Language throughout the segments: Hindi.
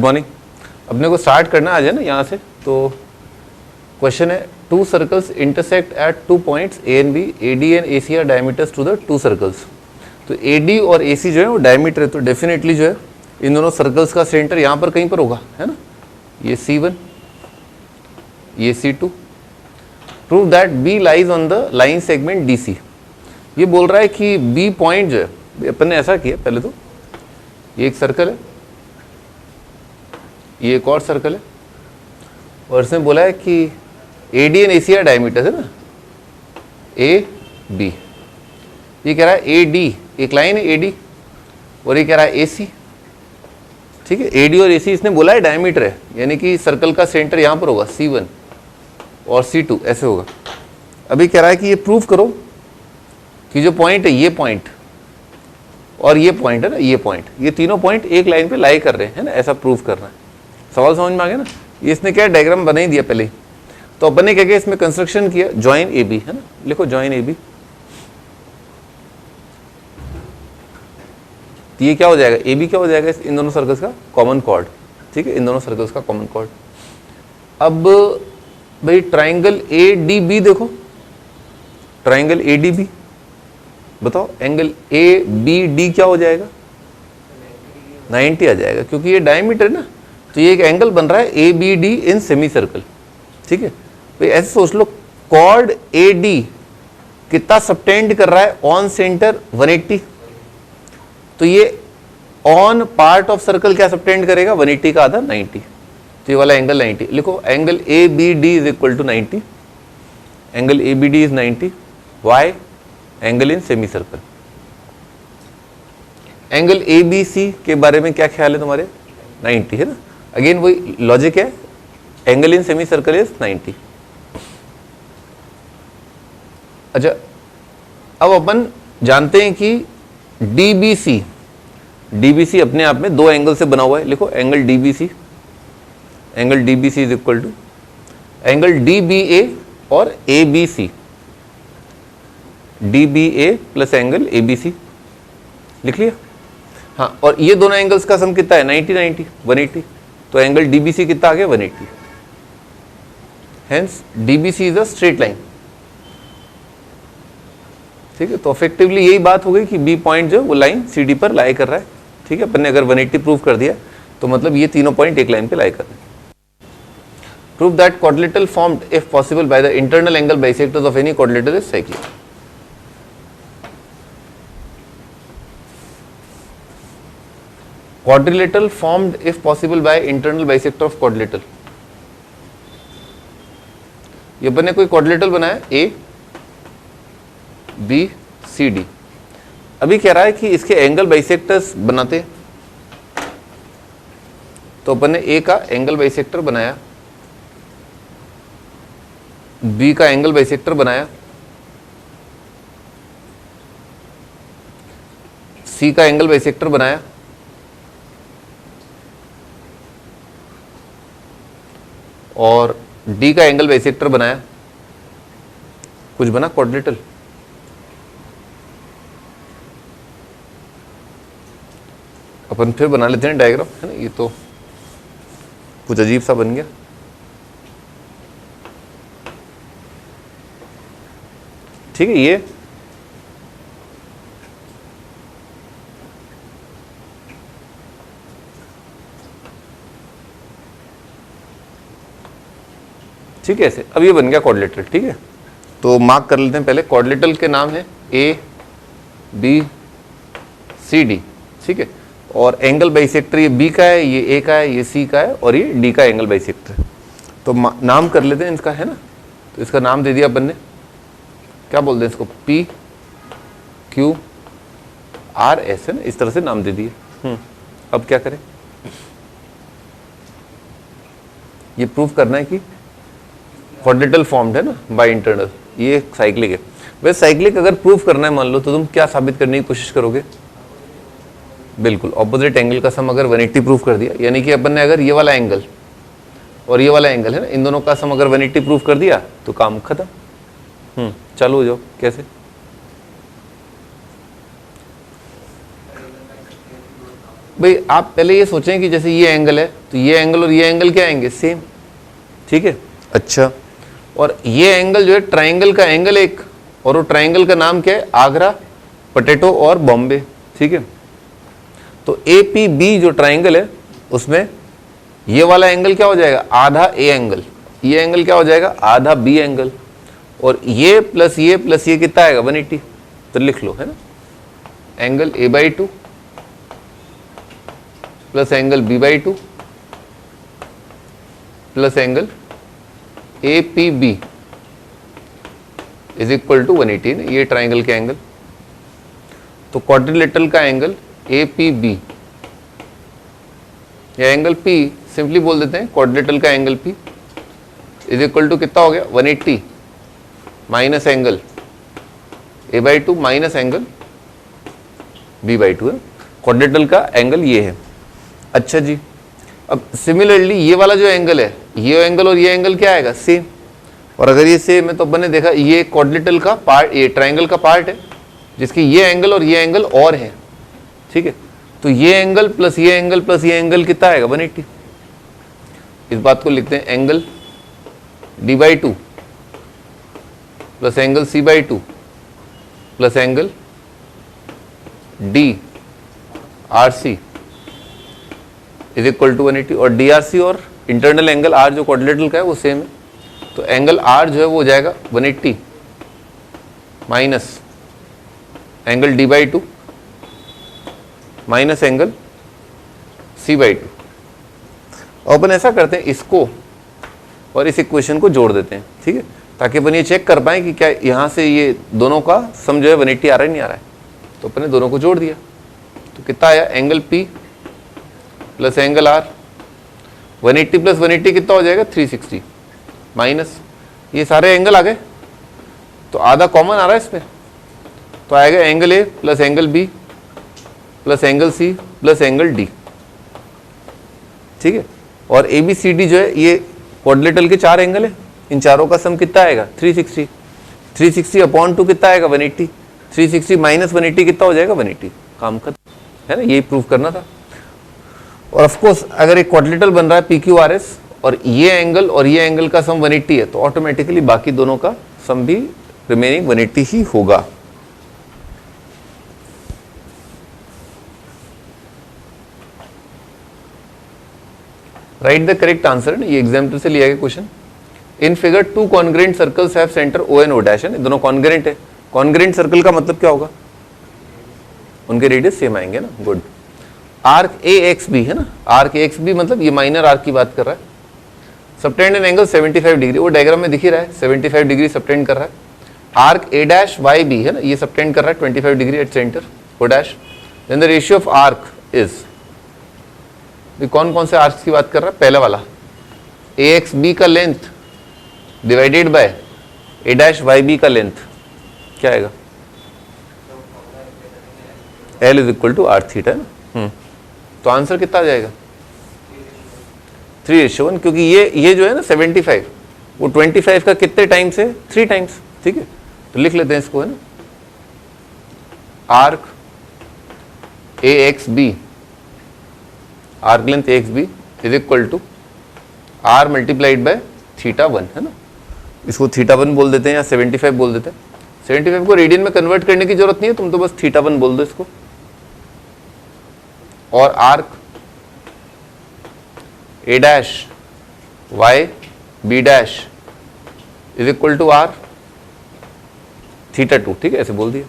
मॉर्निंग। अपने को स्टार्ट करना आ जाए ना यहाँ से। तो क्वेश्चन है, two circles intersect at 2 points A and B, A D and A C are diameters to the 2 circles. तो ए डी और ए सी जो है वो डायमीटर है, तो डेफिनेटली जो है इन दोनों सर्कल्स का सेंटर यहाँ पर कहीं पर होगा, है ना। ये C1, ये C2। Prove that B lies on the line segment DC। ये बोल रहा है कि B पॉइंट जो है, अपन ने ऐसा किया पहले, तो ये एक सर्कल है, ये एक और सर्कल है, और इसने बोला है कि AD and AC are diameter है ना, AB। ये कह रहा है AD, एक लाइन है AD, और ये कह रहा है AC, ठीक है। AD और AC इसने बोला है डायमीटर है, यानी कि सर्कल का सेंटर यहाँ पर होगा C1 और C2 ऐसे होगा। अभी कह रहा है कि ये प्रूफ करो कि जो पॉइंट है, ये पॉइंट और ये पॉइंट है ना, ये पॉइंट, ये तीनों पॉइंट एक लाइन पे लाई कर रहे हैं, है ना, ऐसा प्रूफ करना है। सवाल समझ में आ गया ना। ये इसने क्या डायग्राम बना ही दिया पहले ही। तो अपन ने क्या किया, इसमें कंस्ट्रक्शन किया, जॉइन AB, है ना, लिखो जॉइन AB। तो ये क्या हो जाएगा, AB क्या हो जाएगा, इन दोनों सर्कल्स का कॉमन कॉर्ड, ठीक है, इन दोनों सर्कल्स का कॉमन कॉर्ड। अब भाई ट्राइंगल ADB देखो, ट्राइंगल ADB बताओ, एंगल ABD क्या हो जाएगा, 90 आ जाएगा, क्योंकि ये डायमीटर है ना। तो ये एक एंगल बन रहा है ABD इन सेमी सर्कल, ठीक है। भाई ऐसे सोच लो, कॉर्ड AD कितना सबटेंड कर रहा है ऑन सेंटर 180, तो ये ऑन पार्ट ऑफ सर्कल क्या सबटेंड करेगा, 180 का आधा 90, तो ये वाला एंगल 90। लिखो angle ABD is equal to 90, angle ABD is 90, why, angle in semi circle. Angle ABC के बारे में क्या ख्याल है तुम्हारे, 90 है ना। अगेन वही लॉजिक है, angle in semi circle is 90। अच्छा, अब अपन जानते हैं कि DBC अपने आप में दो एंगल से बना हुआ है। लिखो angle DBC, angle DBC is equal to angle DBA और ABC, DBA plus angle ABC, लिख लिया। हाँ, और ये दोनों एंगल्स का सम कितना है, 90 180, तो एंगल DBC कितना आ गया, 180। Hence DBC is a straight line, ठीक है। तो इफेक्टिवली यही बात हो गई कि B पॉइंट जो वो लाइन CD पर लाई कर रहा है, ठीक है। अपन ने अगर 180 प्रूव कर दिया तो मतलब ये तीनों पॉइंट एक लाइन पे लाई कर रहे हैं। Prove that quadrilateral formed if possible by the internal angle bisectors of any quadrilateral is cyclic। quadrilateral formed if possible by internal bisector of quadrilateral। ये अपन ने कोई quadrilateral बनाया A B C D। अभी कह रहा है कि इसके एंगल बाइसेक्टर्स बनाते, तो अपन ने A का एंगल बाइसेक्टर बनाया, B का एंगल बाइसेक्टर बनाया, C का एंगल बाइसेक्टर बनाया, और D का एंगल बाइसेक्टर बनाया, कुछ बना क्वाड्रिलेटरल। अपन फिर बना लेते हैं डायग्राम, है ना। ये तो कुछ अजीब सा बन गया, ठीक है। ये ठीक है ऐसे। अब ये बन गया क्वाड्रिलेटरल, ठीक है। तो मार्क कर लेते हैं पहले, क्वाड्रिलेटरल के नाम है ABCD, ठीक है। और एंगल बाइसेक्टर ये B का है, ये A का है, ये C का है, और ये D का एंगल बाइसेक्टर। तो नाम कर लेते हैं इसका, है ना। तो इसका नाम दे दिया अपन ने, क्या बोलते हैं इसको, PQRS, है ना, इस तरह से नाम दे दिए। अब क्या करें, ये प्रूव करना है कि क्वाड्रिलेटरल फॉर्म्ड है ना बाय इंटरनल, ये साइक्लिक है। वैसे साइक्लिक अगर प्रूव करना है मान लो, तो तुम क्या साबित करने की कोशिश करोगे, बिल्कुल ऑपोजिट एंगल का सम अगर 180 प्रूव कर दिया, यानी कि अपन ने अगर ये वाला एंगल और ये वाला एंगल है ना, इन दोनों का सम अगर 180 प्रूव कर दिया तो काम खत्म। चालू हो जाओ। कैसे, भाई आप पहले ये सोचें कि जैसे ये एंगल है तो ये एंगल और ये एंगल क्या आएंगे, सेम, ठीक है। अच्छा, और ये एंगल जो है ट्राइंगल का एंगल एक, और वो ट्राइंगल का नाम क्या है, आगरा, पोटैटो और बॉम्बे, ठीक है। तो APB जो ट्राइंगल है उसमें ये वाला एंगल क्या हो जाएगा, आधा A एंगल, ये एंगल क्या हो जाएगा, आधा B एंगल, और ये प्लस ये कितना आएगा, 180। तो लिख लो, है ना, angle A/2 plus angle B/2 plus angle APB is equal to 180, ये ट्राइंगल के एंगल। तो क्वाड्रिलेटरल का एंगल APB या एंगल P सिंपली बोल देते हैं, क्वाड्रिलेटरल का angle P is equal to कितना हो गया, 180 minus angle A/2 minus angle B/2 है। क्वाड्रिलेटरल का एंगल ये है। अच्छा जी, अब सिमिलरली ये वाला जो एंगल है, ये एंगल और ये एंगल क्या आएगा, सेम। और अगर ये सेम है तो अपन ने देखा ये क्वाड्रिलेटरल का पार्ट, ये ट्राइंगल का पार्ट है जिसकी ये एंगल और ये एंगल और है, ठीक है। तो ये एंगल प्लस ये एंगल प्लस ये एंगल कितना आएगा, 180। इस बात को लिखते हैं angle D/2 plus angle C/2 plus angle DRC is equal to 180। और DRC और इंटरनल एंगल R जो क्वाड्रिलेटरल का है वो सेम है, तो एंगल R जो है वो हो जाएगा 180 minus angle D/2 minus angle C/2। और अपन ऐसा करते हैं, इसको और इस इक्वेशन को जोड़ देते हैं, ठीक है, ताकि अपन ये चेक कर पाएं कि क्या यहाँ से ये दोनों का सम जो है 180 आ रहा है नहीं आ रहा है। तो अपन ने दोनों को जोड़ दिया, तो कितना आया, angle P plus angle R, 180 plus 180 कितना हो जाएगा, 360 माइनस ये सारे एंगल आ गए, तो आधा कॉमन आ रहा है इसमें, तो आएगा angle A plus angle B plus angle C plus angle D, ठीक है। और ABCD जो है ये क्वाड्रिलेटरल के 4 एंगल है, इन चारों का सम कितना आएगा, 360। 360 अपॉन 2 कितना आएगा, 180। 360 माइनस 180 कितना हो जाएगा, 180। काम खत्म, है ना, यही प्रूव करना था। और ऑफ कोर्स अगर एक क्वाड्रिलेटरल बन रहा है PQRS और ये एंगल का सम 180 है, तो ऑटोमेटिकली बाकी दोनों का सम भी रिमेनिंग 180 ही होगा। राइट द करेक्ट आंसर, ये एग्जाम्पल से लिया गया question. In figure 2 congruent circles have centre ON O dash, है दोनों कॉन्ग्रेंट है। कॉन्ग्रेंट सर्कल का मतलब क्या होगा, उनके रेडियस सेम आएंगे ना, गुड। आर्क AXB है ना, आर्क AXB मतलब ये माइनर आर्क की बात कर रहा है। सबटेंड एन एंगल 75 डिग्री, वो डायग्राम में दिख ही रहा है, 75 डिग्री सबटेंड कर रहा है। आर्क A'YB है ना, ये सबटेंड कर रहा है 25 degree at centre O dash. Then the ratio of arc is, कौन कौन से आर्क्स की बात कर रहा है, पहला वाला AXB का लेंथ डिवाइडेड बाय A'YB का लेंथ क्या आएगा, L is equal to R theta है ना। तो आंसर कितना आ जाएगा, 3:1, क्योंकि ये जो है ना 75 वो 25 का कितने टाइम्स है, 3 टाइम्स, ठीक है। तो लिख लेते हैं इसको, है ना, arc AXB, arc length AXB is equal to R multiplied by θ1, है ना। इसको θ1 बोल देते हैं या 75 बोल देते हैं। 75 को रेडियन में कन्वर्ट करने की जरूरत नहीं है, तुम तो बस θ1 बोल दो इसको। और arc A'YB dash is equal to R θ2, ठीक है, ऐसे बोल दिया।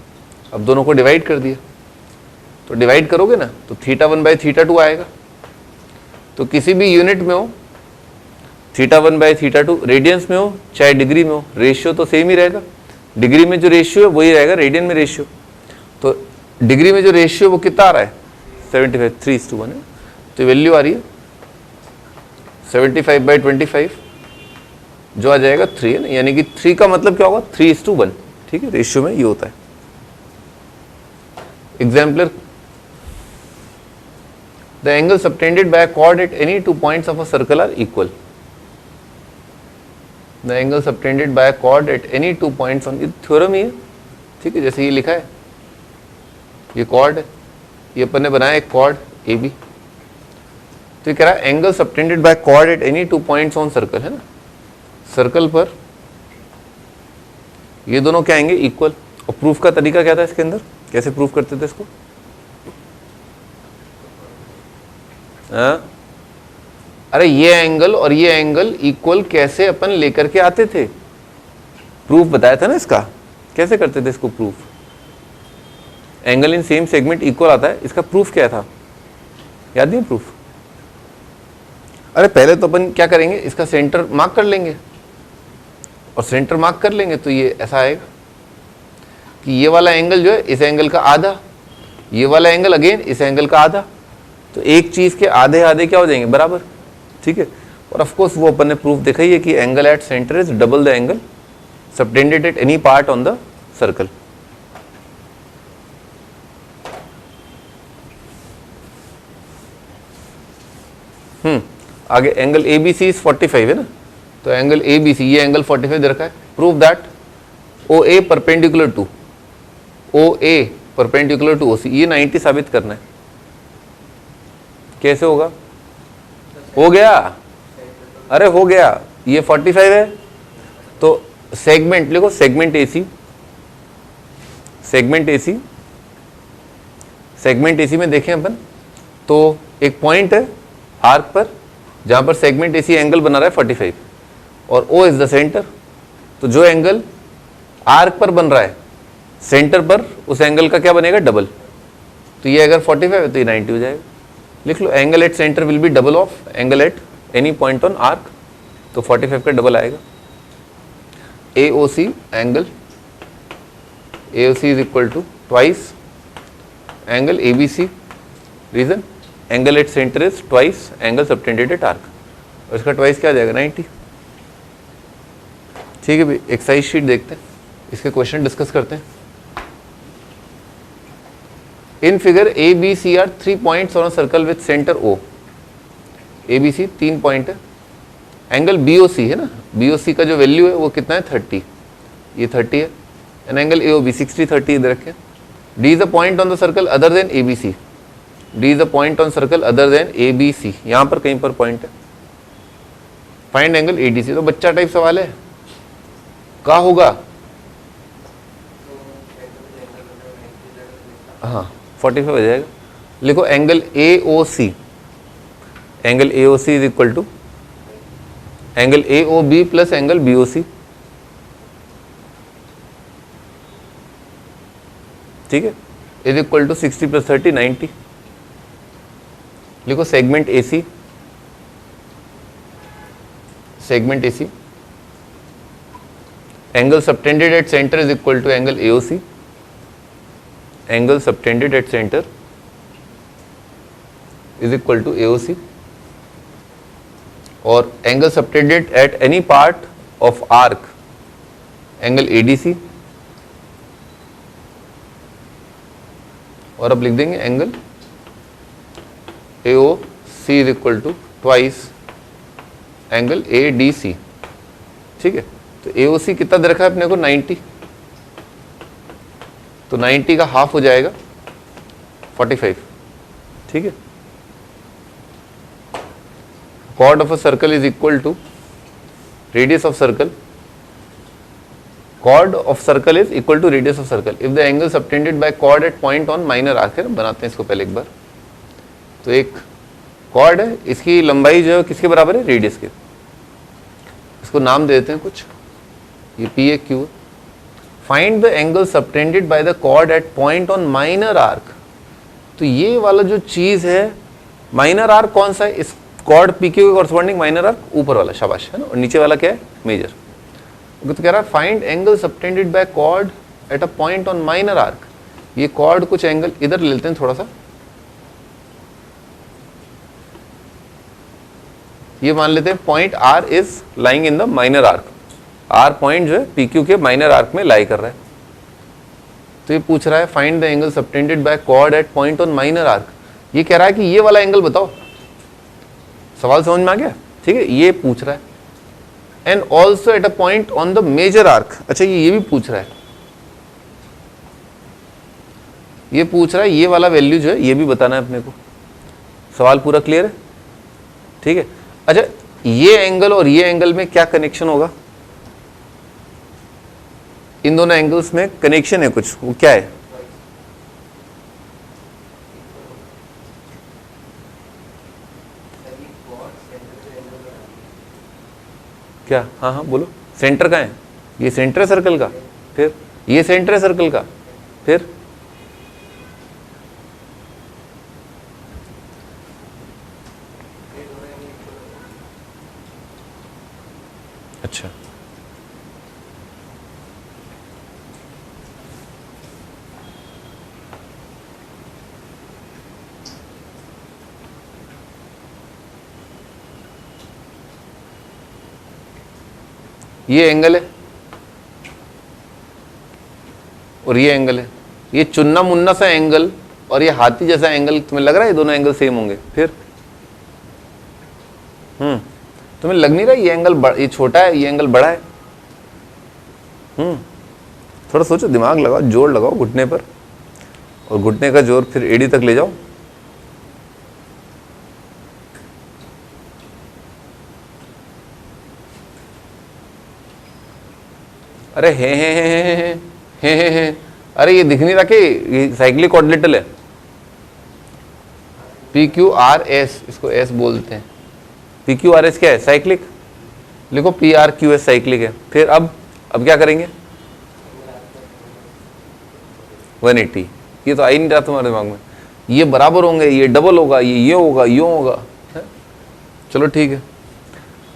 अब दोनों को डिवाइड कर दिया, तो डिवाइड करोगे ना तो θ1 बाय θ2 आएगा। तो किसी भी यूनिट में हो, θ1 बाय θ2 रेडियंस में हो चाहे डिग्री में हो, रेशियो तो सेम ही रहेगा। डिग्री में जो रेशियो है वही रहेगा रेडियन में रेशियो। तो डिग्री में जो रेशियो वो कितना आ रहा है, 75, 3:1 है। तो वैल्यू आ रही है 75 बाई 25 जो आ जाएगा 3 है ना, यानी कि 3 का मतलब क्या होगा, 3:1, ठीक है, रेशियो में ये होता है। Exemplar, the angles subtended by a chord at any 2 points of a circle are equal. The angles subtended by a chord at any 2 points on, ये थ्योरम ही है, जैसे ये लिखा है, ये chord है, ये अपन ने बनाया एक chord AB, तो ये कह रहा है angle subtended by chord at any 2 points on circle, है ना, सर्कल पर ये दोनों क्या आएंगे, इक्वल। और प्रूफ का तरीका क्या था इसके अंदर, कैसे प्रूफ करते थे इसको? अरे ये एंगल और ये एंगल इक्वल कैसे अपन लेकर के आते थे, प्रूफ बताया था ना इसका, कैसे करते थे इसको proof? Angle in same segment equal आता है, इसका प्रूफ क्या था, याद नहीं प्रूफ? अरे पहले तो अपन क्या करेंगे, इसका सेंटर मार्क कर लेंगे, और सेंटर मार्क कर लेंगे तो ये ऐसा आएगा कि ये वाला एंगल जो है इस एंगल का आधा, ये वाला एंगल अगेन इस एंगल का आधा, तो एक चीज के आधे आधे क्या हो जाएंगे, बराबर, ठीक है। और ऑफ कोर्स वो अपन ने प्रूफ देखा ही है कि angle at centre is double the angle subtended at any part on the circle. आगे angle A B C is 45 है ना, तो एंगल ए बी सी, ये एंगल 45 दे रखा है। Prove that O A perpendicular to O C, ये 90 साबित करना है। कैसे होगा? हो गया, अरे हो गया, ये 45 है तो सेगमेंट लिखो, सेगमेंट एसी, सेगमेंट एसी में देखें अपन तो एक पॉइंट है आर्क पर जहां पर सेगमेंट एसी एंगल बना रहा है 45 और O इज द सेंटर, तो जो एंगल आर्क पर बन रहा है सेंटर पर, उस एंगल का क्या बनेगा, डबल। तो ये अगर 45 है तो ये 90 हो जाएगा। लिख लो angle at centre will be double of angle at any point on arc, तो 45 का डबल आएगा। AOC angle, AOC is equal to twice angle ABC, reason angle at centre is twice angle subtended at arc, और इसका ट्वाइस क्या आ जाएगा, 90। ठीक है भाई, एक्सरसाइज शीट देखते हैं, इसके क्वेश्चन डिस्कस करते हैं। In figure ABC are 3 points on a circle with centre O। ABC 3 point है, एंगल BOC है ना, BOC का जो वैल्यू है वो कितना है, 30, ये 30 है, एंड एंगल AOB 60 30 इधर रखें। D is a point on the circle other than ABC, D is a point on circle other than ABC, यहां पर कहीं पर पॉइंट है। फाइंड एंगल ADC, तो बच्चा टाइप सवाल है, क्या होगा, हाँ 45 हो जाएगा। लिखो angle AOC, angle AOC is equal to angle AOB plus angle BOC, ठीक है, इज इक्वल टू 60 प्लस 30 90। लिखो segment AC, angle subtended at centre is equal to angle AOC, angle subtended at centre is equal to AOC, और angle subtended at any part of arc angle ADC, और अब लिख देंगे angle AOC is equal to twice angle ADC, ठीक है। तो AOC कितना दे रखा है अपने को, 90, तो 90 का हाफ हो जाएगा 45, ठीक है। Chord of a circle is equal to radius of circle. Chord of circle is equal to radius of circle. If the angle subtended by chord at point on minor arc है, बनाते हैं इसको पहले एक बार। तो एक chord है, इसकी लंबाई जो है किसके बराबर है, रेडियस के। इसको नाम दे देते हैं कुछ, ये P है, Q है। Find the angle subtended by the chord at point on minor arc. तो ये वाला जो चीज है, माइनर आर्क कौन सा है, इस कॉर्ड PQ के कॉरस्पॉन्डिंग माइनर आर्क ऊपर वाला, शाबाश, है ना, और नीचे वाला क्या है, मेजर। तो कह रहा है find angle subtended by chord at a point on minor arc. ये कॉर्ड कुछ एंगल इधर लेते हैं थोड़ा सा, ये मान लेते हैं point R is lying in the minor arc, R point जो है PQ के माइनर आर्क में लाई कर रहा है। तो ये पूछ रहा है find the angle subtended by chord at point on minor arc. ये कह रहा है कि ये वाला एंगल बताओ, सवाल समझ में आ गया, ठीक है, ये पूछ रहा है। And also at a point on the major arc, अच्छा ये भी पूछ रहा है, ये पूछ रहा है ये वाला वैल्यू जो है ये भी बताना है अपने को। सवाल पूरा क्लियर है? ठीक है। अच्छा, ये एंगल और ये एंगल में क्या कनेक्शन होगा? इन दोनों एंगल्स में कनेक्शन है कुछ, वो क्या है? क्या? हाँ हाँ बोलो। सेंटर का है, ये सेंटर है सर्कल का, फिर ये सेंटर है सर्कल का, फिर अच्छा ये एंगल है और ये एंगल है, ये चुन्ना मुन्ना सा एंगल और ये हाथी जैसा एंगल, तुम्हें लग रहा है ये दोनों एंगल सेम होंगे? फिर तुम्हें लग नहीं रहा ये एंगल ये छोटा है, ये एंगल बड़ा है? थोड़ा सोचो, दिमाग लगाओ, जोर लगाओ घुटने पर, और घुटने का जोर फिर एड़ी तक ले जाओ। अरे हे अरे ये दिख नहीं रहा कि ये साइक्लिक क्वाड्रिलेटरल है। पी क्यू आर एस, इसको एस बोलते हैं। पी क्यू आर एस क्या है? साइक्लिक। लिखो P R Q S cyclic है। फिर अब क्या करेंगे? 180। ये तो आ ही नहीं रहा तुम्हारे दिमाग में। ये बराबर होंगे, ये डबल होगा, ये होगा, ये होगा। चलो ठीक है,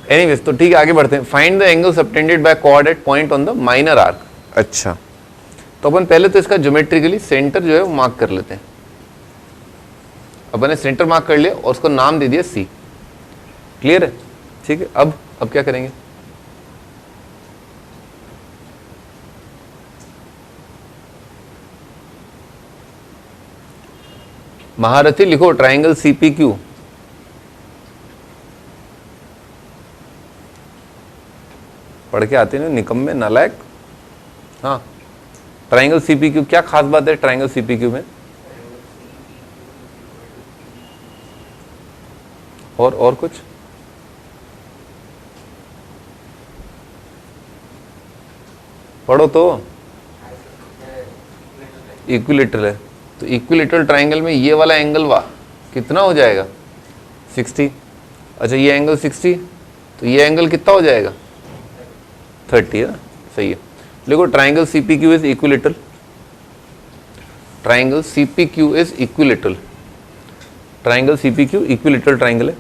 एनीवेज तो ठीक है, आगे बढ़ते हैं। Find the angle subtended by chord at point on the minor arc. अच्छा, तो अपन पहले तो इसका ज्योमेट्रिकली सेंटर जो है वो मार्क कर लेते हैं। अपन ने सेंटर मार्क कर लिया और उसको नाम दे दिया सी। क्लियर है? ठीक है। अब क्या करेंगे? महारथी लिखो ट्राइंगल सीपीक्यू। पढ़ के आते हैं निकम्मे नालायक। हाँ, ट्राइंगल सीपीक्यू, क्या खास बात है ट्राइंगल सीपीक्यू में? और कुछ? पढ़ो तो। इक्विलेटरल है, तो इक्विलेटरल ट्राइंगल में ये वाला एंगल वाह कितना हो जाएगा? 60। अच्छा, ये एंगल 60, तो ये एंगल कितना हो जाएगा? 30 है ना? सही है। देखो triangle CPQ is equilateral. Triangle CPQ is equilateral. Triangle CPQ equilateral triangle है,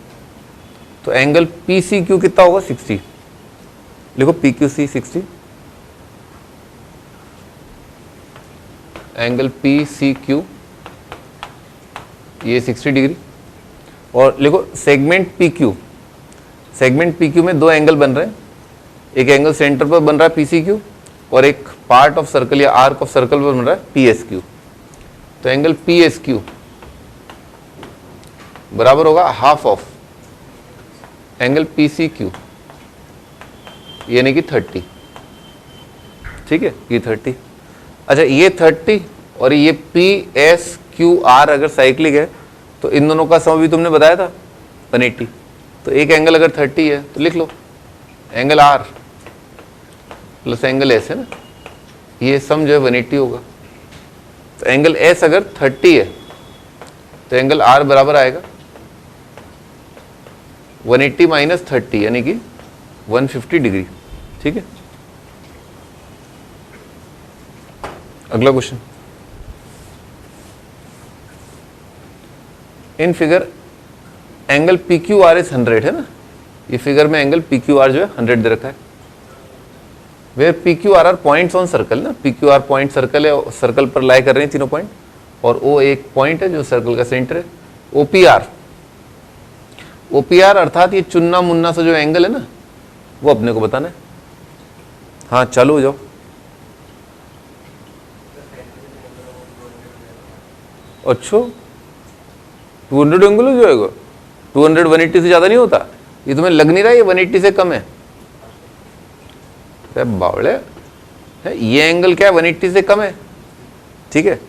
तो एंगल पीसीक्यू कितना होगा? 60। लिखो पीक्यूसी 60, एंगल पीसीक्यू ये 60 डिग्री। और लिखो सेगमेंट पीक्यू। सेगमेंट पीक्यू में दो एंगल बन रहे हैं, एक एंगल सेंटर पर बन रहा है पीसीक्यू, और एक पार्ट ऑफ सर्कल या आर्क ऑफ सर्कल पर बन रहा है पीएसक्यू। तो एंगल पीएसक्यू बराबर होगा हाफ ऑफ एंगल पीसीक्यू, यानी कि 30। ठीक है, ये 30। अच्छा, ये 30 और ये पीएसक्यूआर अगर साइक्लिक है तो इन दोनों का सम भी तुमने बताया था 180। तो एक एंगल अगर 30 है तो लिख लो angle R plus angle S है ना, ये सम जो है 180 होगा। तो एंगल एस अगर 30 है तो एंगल आर बराबर आएगा 180 माइनस 30 यानी कि 150 डिग्री। ठीक है, अगला question. In figure angle P Q are is 100 है ना, ये फिगर में एंगल पी क्यू आर जो है 100 दे रखा है। वे P Q R points on circle ना, P Q R point circle है, सर्कल पर लाई कर रहे हैं तीनों पॉइंट, और ओ एक पॉइंट है जो सर्कल का सेंटर है। ओपीआर, ओपीआर अर्थात ये चुन्ना मुन्ना सा जो एंगल है ना, वो अपने को बताना है। हाँ चालू हो जाओ। अच्छा, 200 एंगल हो जाएगा? 200 180 से ज्यादा नहीं होता? ये तुम्हें लग नहीं रहा ये 180 से कम है? बावड़े है, ये एंगल क्या है 180 से कम है। ठीक है,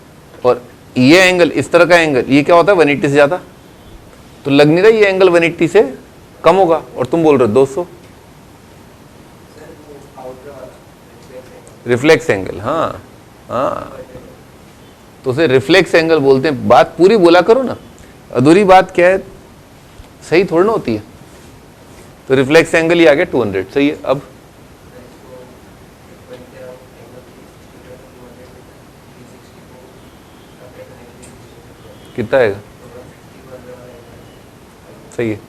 और ये एंगल इस तरह का एंगल ये क्या होता है 180 से ज्यादा। तो लग नहीं रहा ये एंगल 180 से कम होगा, और तुम बोल रहे हो 200। रिफ्लेक्स एंगल, हाँ हाँ, तो उसे रिफ्लेक्स एंगल बोलते हैं। बात पूरी बोला करो ना, अधूरी बात क्या है, सही थोड़ी ना होती है। तो रिफ्लेक्स एंगल ही आ गया 200, सही है। अब कितना आएगा, सही है।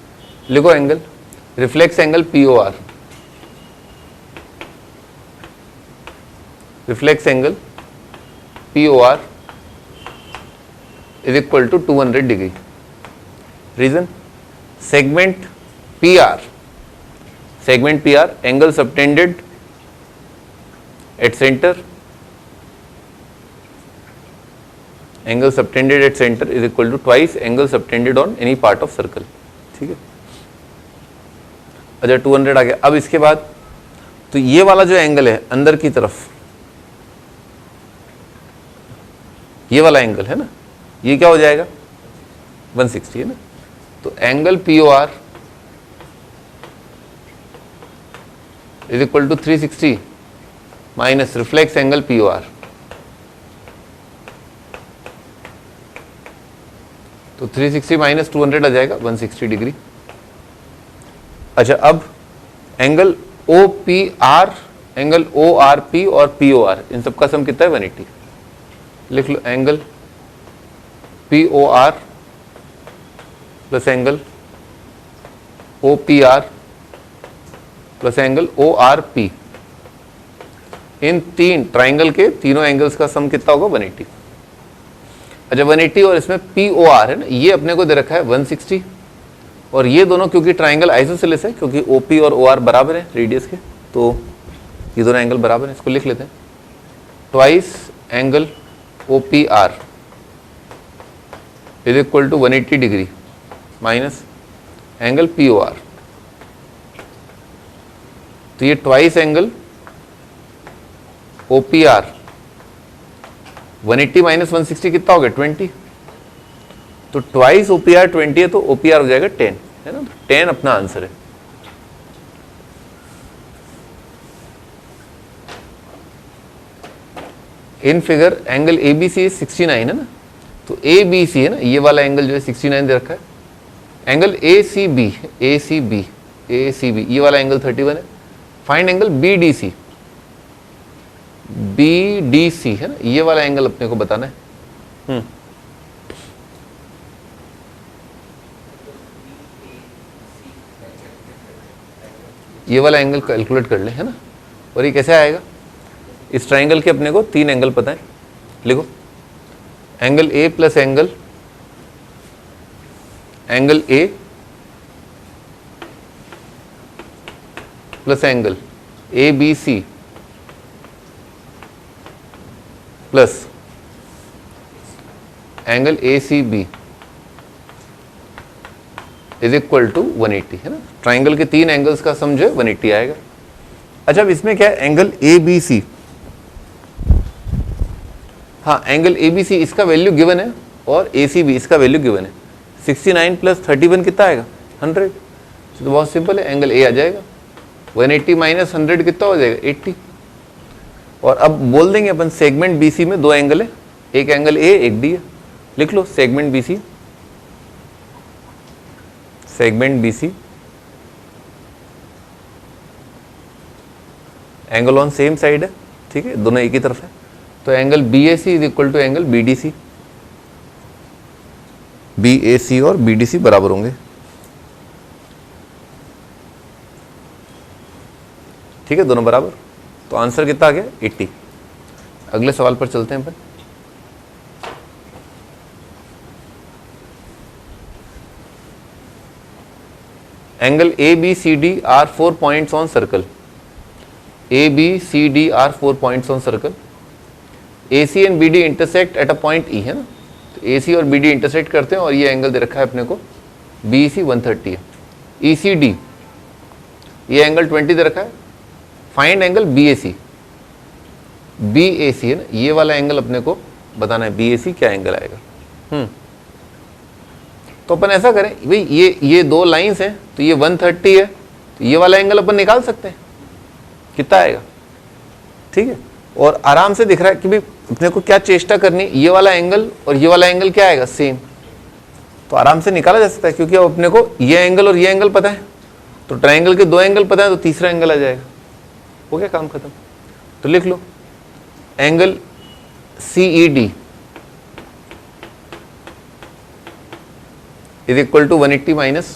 लिखो angle, reflex angle POR, reflex angle POR is equal to 200 degree. Reason? Segment PR, angle subtended at center, angle subtended at center is equal to twice angle subtended on any part of circle. ठीक है, अच्छा 200 आ गया। अब इसके बाद तो ये वाला जो एंगल है अंदर की तरफ, ये वाला एंगल है ना, ये क्या हो जाएगा 160 है ना। तो angle POR is equal to 360 minus reflex angle POR, तो 360 माइनस 200 आ जाएगा 160 डिग्री। अच्छा अब एंगल OPR, एंगल ORP और POR, इन सब का सम कितना है 180। लिख लो angle POR plus angle OPR plus angle ORP, इन तीन ट्राइंगल के तीनों एंगल्स का सम कितना होगा 180। अच्छा 180 और इसमें POR है ना, ये अपने को दे रखा है 160, और ये दोनों क्योंकि ट्राइंगल आइसोसेलेस है, क्योंकि OP और OR बराबर है रेडियस के, तो ये दोनों एंगल बराबर है। इसको लिख लेते हैं, twice angle OPR is equal to 180 degree minus angle POR, तो ये ट्वाइस एंगल OPR 180 माइनस 160 कितना हो गया 20, तो ट्वाइस OPR 20 है, तो OPR हो जाएगा 10 है ना, 10 अपना आंसर है। इन फिगर एंगल ABC 69 है ना, तो ABC है ना, ये वाला एंगल जो है 69 दे रखा है। एंगल ACB ये वाला एंगल 31 है। फाइंड एंगल BDC है ना, ये वाला एंगल अपने को बताना है। ये वाला एंगल कैलकुलेट कर ले है ना, और ये कैसे आएगा, इस ट्राइंगल के अपने को तीन एंगल पता है। लिखो angle A plus angle A plus angle ABC plus angle ACB is equal to 180 है ना। ट्राइंगल के तीन एंगल्स का सम जो है 180 आएगा। अच्छा अब इसमें क्या है, एंगल ABC, हाँ एंगल ABC इसका वैल्यू गिवन है और ACB इसका वैल्यू गिवन है। 69 प्लस 31 कितना आएगा 100, तो बहुत सिंपल है, एंगल A आ जाएगा। 180 माइनस 100 कितना हो जाएगा 80। और अब बोल देंगे अपन सेगमेंट BC में दो एंगल है, एक एंगल A एक D है। लिख लो segment BC, segment BC angle on same side है, ठीक है, दोनों एक ही तरफ है। तो angle BAC is equal to angle BDC, BAC और BDC बराबर होंगे, ठीक है, दोनों बराबर। तो आंसर कितना आ गया 80। अगले सवाल पर चलते हैं अपन। Angle ABCD are 4 points on circle, ABCD are 4 points on circle, AC and BD intersect at a point E है ना, तो AC और BD इंटरसेक्ट करते हैं और ये एंगल दे रखा है अपने को BEC 130 है। ECD ये एंगल 20 दे रखा है। फाइंड एंगल BAC, BAC है ना, ये वाला एंगल अपने को बताना है BAC क्या एंगल आएगा। तो अपन ऐसा करें भाई, ये दो लाइंस हैं, तो ये 130 है, तो ये वाला एंगल अपन निकाल सकते हैं, कितना आएगा, ठीक है। और आराम से दिख रहा है कि भाई अपने को क्या चेष्टा करनी, ये वाला एंगल और ये वाला एंगल क्या आएगा, सेम, तो आराम से निकाला जा सकता है, क्योंकि अब अपने को ये एंगल और ये एंगल पता है, तो ट्राइंगल के दो एंगल पता है, तो तीसरा एंगल आ जाएगा, हो गया काम खत्म। तो लिख लो angle CED is equal to 180 minus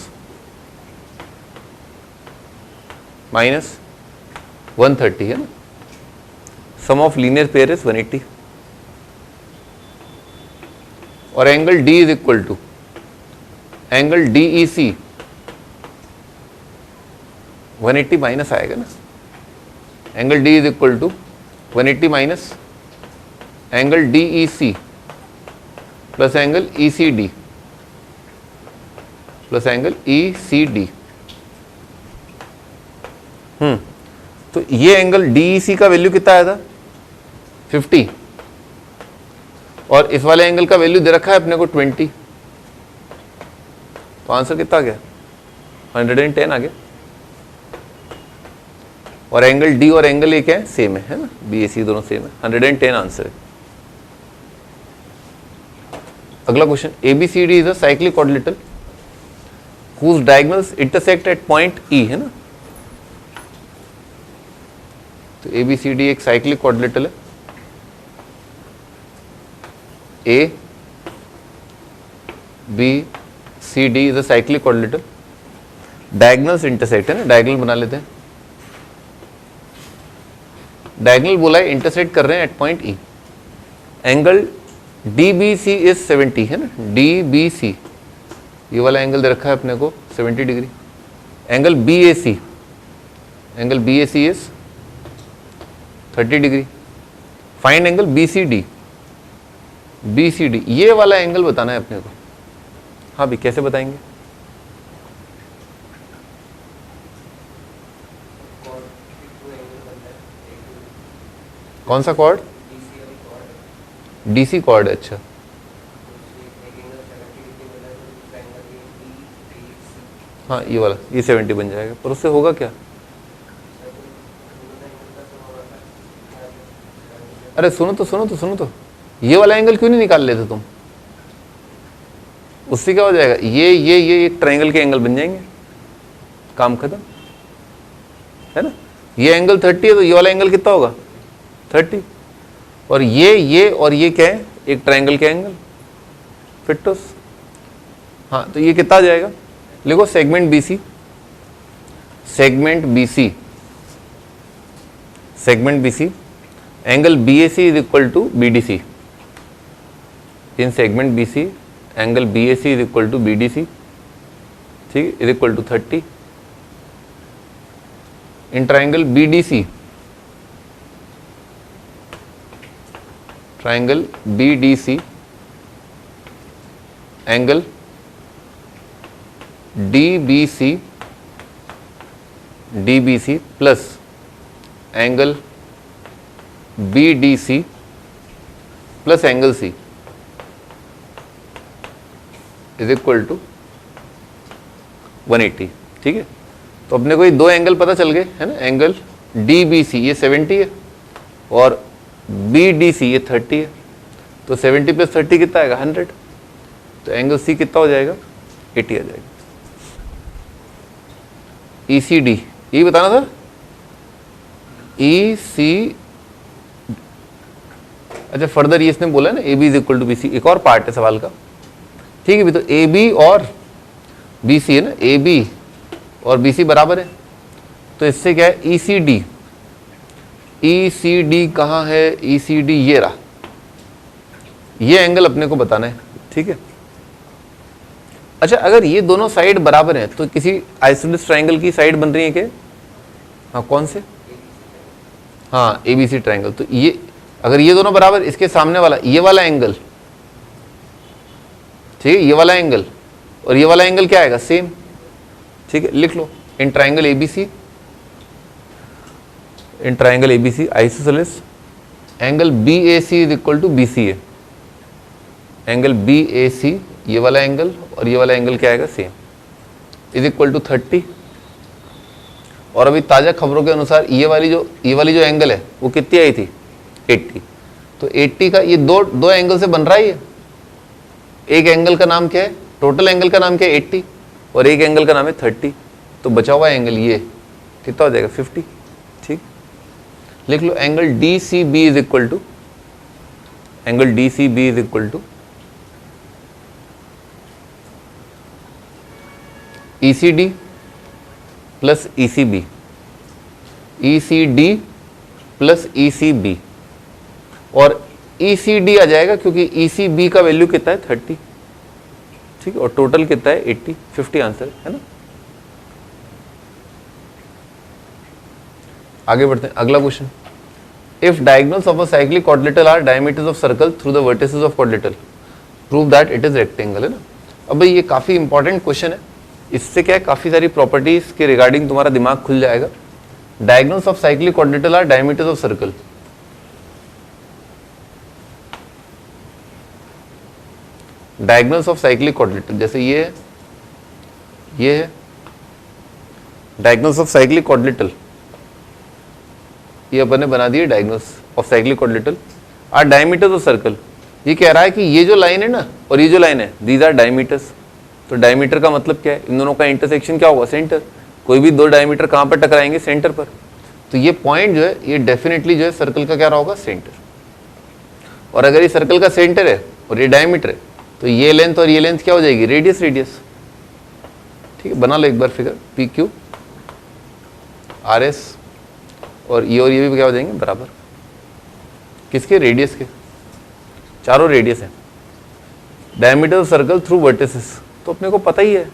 130 है ना, sum of linear pair is 180, और angle D is equal to angle DEC 180 minus आएगा ना, angle D is equal to 180 minus angle DEC plus angle ECD plus angle ECD। तो ये एंगल DEC का वैल्यू कितना आया था, 50, और इस वाले एंगल का वैल्यू दे रखा है अपने को 20, तो आंसर कितना आ गया, 110 आ गया। और एंगल D और एंगल A क्या है, सेम है ना, BAC दोनों सेम है, 110 आंसर है। अगला question, ABCD is a cyclic quadrilateral whose diagonals intersect at point E, है ना। तो ABCD एक साइक्लिक क्वाड्रिलेटरल है, ABCD is a cyclic quadrilateral, diagonals intersect है ना, डायगोनल बना लेते हैं, डायगोनल बोला है, इंटरसेक्ट कर रहे हैं at point E, angle DBC is 70 है ना, DBC ये वाला एंगल दे रखा है अपने को 70 degree, angle BAC is 30 degree, find angle BCD ये वाला एंगल बताना है अपने को। हाँ भी कैसे बताएंगे, कौन सा कॉर्ड, DC कॉर्ड है, अच्छा हाँ ये वाला, ये 70 बन जाएगा, पर उससे होगा क्या, अरे सुनो तो ये वाला एंगल क्यों नहीं निकाल लेते तुम, उससे क्या हो जाएगा, ये एक ट्रायंगल के एंगल बन जाएंगे, काम खत्म है ना। ये एंगल 30 है, तो ये वाला एंगल कितना होगा, 30, और ये क्या है, एक ट्रायंगल के एंगल, फिटोस। हाँ तो ये कितना आ जाएगा, लिखो segment BC angle BAC is equal to BDC, in segment BC angle BAC is equal to BDC, ठीक है, is equal to 30, in triangle BDC angle DBC plus angle BDC plus angle C is equal to 180, ठीक है। तो अपने को ये दो एंगल पता चल गए है ना, एंगल DBC ये 70 है और BDC ये 30 है, तो 70 प्लस 30 कितना आएगा, 100, तो एंगल C कितना हो जाएगा, 80 आ जाएगा। ECD ये बताना था, EC, अच्छा फर्दर ये इसने बोला है ना AB is equal to BC, एक और पार्ट है सवाल का, ठीक है भी, तो AB और BC है ना, AB और BC बराबर है, तो इससे क्या है ECD कहाँ है, ECD ये रहा, ये एंगल अपने को बताना है, ठीक है। अच्छा अगर ये दोनों साइड बराबर हैं तो किसी आइसोसेलेस ट्रायंगल की साइड बन रही है क्या, हाँ कौन से, हाँ ABC ट्रायंगल, तो ये अगर ये दोनों बराबर, इसके सामने वाला ये वाला एंगल, ठीक है, ये वाला एंगल और ये वाला एंगल क्या आएगा, सेम, ठीक है, लिख लो in triangle ABC isosceles angle BAC is equal to BCA, angle BAC ये वाला एंगल और ये वाला एंगल क्या आएगा, सेम, इज इक्वल टू 30। और अभी ताज़ा खबरों के अनुसार ये वाली जो एंगल है वो कितनी आई थी, 80। तो 80 का ये दो एंगल से बन रहा है ये। एक एंगल का नाम क्या है, टोटल एंगल का नाम क्या है 80, और एक एंगल का नाम है 30। तो बचा हुआ एंगल ये कितना हो जाएगा, 50। ठीक, लिख लो angle D C B is equal to, angle D C B is equal to E C D plus E C B, E C D plus E C B, और ई सी डी आ जाएगा क्योंकि ई सी बी का वैल्यू कितना है 30। ठीक है, और टोटल कितना है 80, 50 आंसर है ना। आगे बढ़ते हैं, अगला question, if diagonals of a cyclic quadrilateral are diameters of circle through the vertices of quadrilateral, prove that it is rectangle, है ना। अब भाई ये काफी इंपॉर्टेंट क्वेश्चन है, इससे क्या है काफी सारी प्रॉपर्टीज के रिगार्डिंग तुम्हारा दिमाग खुल जाएगा। Diagonals of cyclic quadrilateral are diameters of circle, diagonals of cyclic quadrilateral, जैसे ये है डायगोनल्स ऑफ साइक्लिक क्वाड्रिलेटरल, ये अपन ने बना दिए diagonals of cyclic quadrilateral are diameters of circle. ये कह रहा है कि ये जो लाइन है ना और ये जो लाइन है, दीज आर डायमीटर्स। तो डायमीटर का मतलब क्या है, इन दोनों का इंटरसेक्शन क्या होगा, सेंटर। कोई भी दो डायमीटर कहाँ पर टकराएंगे, सेंटर पर। तो ये पॉइंट जो है ये डेफिनेटली जो है सर्कल का क्या रहा होगा, सेंटर। और अगर ये सर्कल का सेंटर है और ये डायमीटर है तो ये लेंथ और ये लेंथ क्या हो जाएगी, रेडियस। ठीक है, बना लो एक बार figure, P Q R S, और ये भी क्या हो जाएंगे, बराबर किसके, रेडियस के। चारों रेडियस है। Diameter of circle through vertices, तो अपने को पता ही है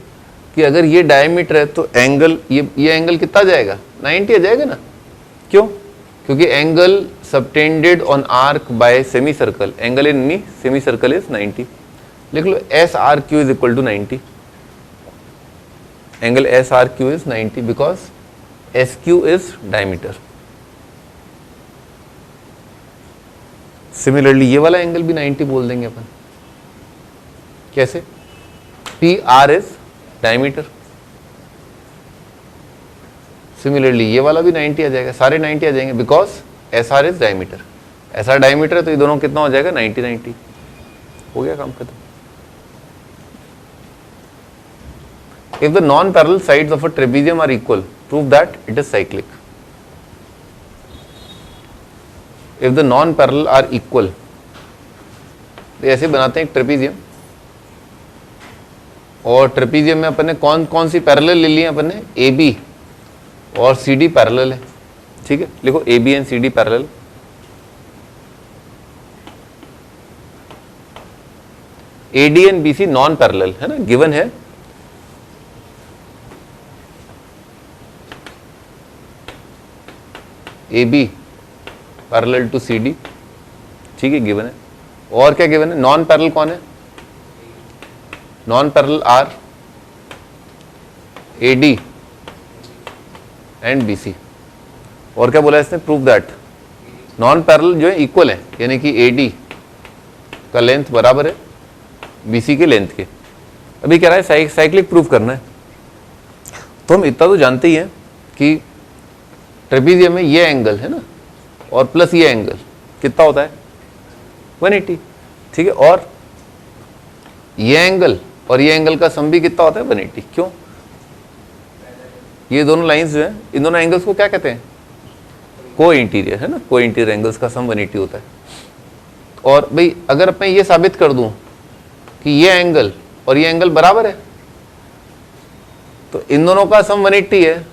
कि अगर ये डायमीटर है तो एंगल ये एंगल कितना जाएगा, 90 आ जाएगा ना। क्यों, क्योंकि angle subtended on arc by semicircle, angle in semi circle is 90। लिख लो S R Q is equal to 90, angle S R Q is 90 because S Q is diameter. Similarly ये वाला एंगल भी 90 बोल देंगे अपन, कैसे, P R is diameter. Similarly ये वाला भी 90 आ जाएगा, सारे 90 आ जाएंगे because S R is diameter. S R diameter है तो ये दोनों कितना हो जाएगा, 90। हो गया काम खत्म। If the non-parallel sides of a trapezium are equal, prove that it is cyclic. If the non-parallel are equal, तो ऐसे बनाते हैं एक ट्रेपीजियम, और ट्रेपीजियम में अपन ने कौन सी पैरेलल ले ली है, अपन ने ए बी और सी डी पैरेलल है। ठीक है, लिखो A B and C D parallel. A D and B C non parallel है ना, गिवन है। A B parallel to C D, ठीक है, गिवन है। और क्या गिवन है, नॉन पैरेलल कौन है, non parallel are A D and B C. और क्या बोला इसने, प्रूव दैट नॉन पैरेलल जो है इक्वल है, यानी कि ए डी का लेंथ बराबर है बी सी के लेंथ के। अभी कह रहा है साइक्लिक प्रूफ करना है। तो हम इतना तो जानते ही हैं कि ट्रेपीजियम में ये एंगल है ना और प्लस ये एंगल कितना होता है, 180। ठीक है, और ये एंगल और ये एंगल का सम भी कितना होता है, 180। क्यों, ये दोनों लाइंस जो है इन दोनों एंगल्स को क्या कहते हैं, को इंटीरियर, है ना। को इंटीरियर एंगल्स का सम 180 होता है। और भाई अगर मैं ये साबित कर दूं कि ये एंगल और ये एंगल बराबर है तो इन दोनों का सम 180 है,